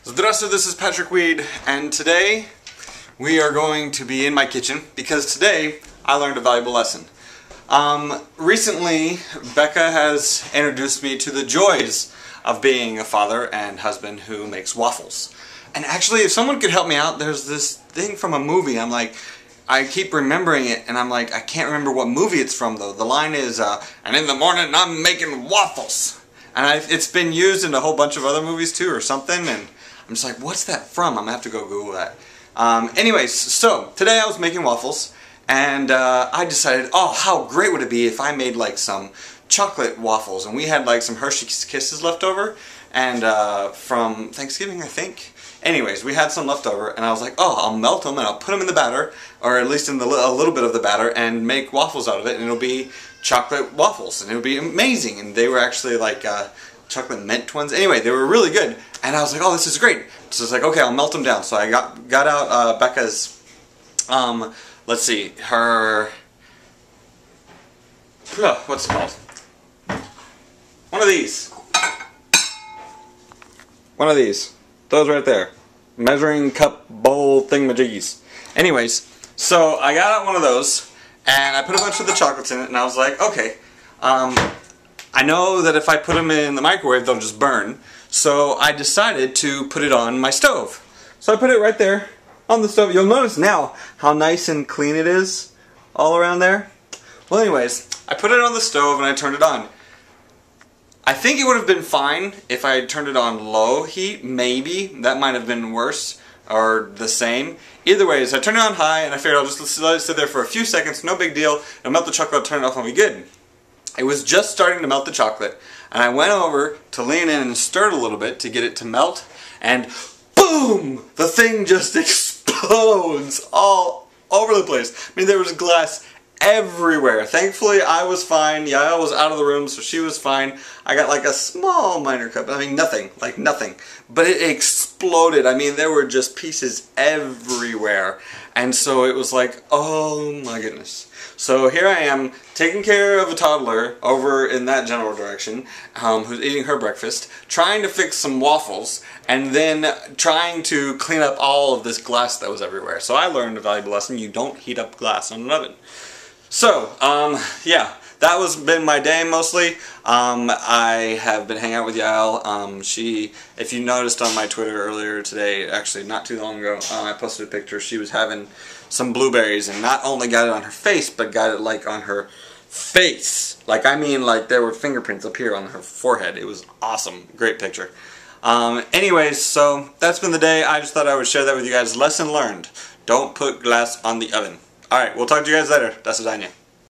Здравствуйте, this is Patrick Weed, and today we are going to be in my kitchen because today I learned a valuable lesson. Recently, Becca has introduced me to the joys of being a father and husband who makes waffles. And actually, if someone could help me out, there's this thing from a movie. I keep remembering it, and I'm like, I can't remember what movie it's from though. The line is, and in the morning I'm making waffles. And it's been used in a whole bunch of other movies too, or something, and I'm just like, what's that from? I'm going to have to go Google that. Anyways, so today I was making waffles, and I decided, oh, how great would it be if I made like some chocolate waffles. And we had like some Hershey's Kisses left over, and from Thanksgiving, I think. Anyways, we had some left over, and I was like, oh, I'll melt them and I'll put them in the batter, or at least in a little bit of the batter, and make waffles out of it, and it'll be chocolate waffles, and it'll be amazing. And they were actually like chocolate mint ones. Anyway, they were really good, and I was like, oh, this is great. So it's like, okay, I'll melt them down. So I got out Becca's, let's see, her, what's it called? One of these. One of these. Those right there. Measuring cup bowl thingamajiggies. Anyways, so I got out one of those, and I put a bunch of the chocolates in it, and I was like, okay, I know that if I put them in the microwave, they'll just burn. So I decided to put it on my stove. So I put it right there on the stove. You'll notice now how nice and clean it is all around there. Well, anyways, I put it on the stove and I turned it on. I think it would have been fine if I had turned it on low heat, maybe. That might have been worse, or the same. Either way, I turned it on high, and I figured I'll just let it sit there for a few seconds, no big deal. It'll melt the chocolate, turn it off, and we'll be good. It was just starting to melt the chocolate, and I went over to lean in and stir it a little bit to get it to melt, and boom! The thing just explodes all over the place. I mean, there was glass everywhere. Thankfully, I was fine. Yael was out of the room, so she was fine. I got like a small minor cut. I mean, nothing. Like nothing. But it exploded. I mean, there were just pieces everywhere. And so it was like, oh my goodness. So here I am, taking care of a toddler over in that general direction, who's eating her breakfast, trying to fix some waffles, and then trying to clean up all of this glass that was everywhere. So I learned a valuable lesson. You don't heat up glass in an oven. So, yeah, that was been my day mostly. I have been hanging out with Yael. She, if you noticed on my Twitter earlier today, actually not too long ago, I posted a picture. She was having some blueberries, and not only got it on her face, but got it like on her face. Like, I mean, like there were fingerprints up here on her forehead. It was awesome. Great picture. Anyways, so that's been the day. I just thought I would share that with you guys. Lesson learned. Don't put glass on the oven. Alright, we'll talk to you guys later. До свидания.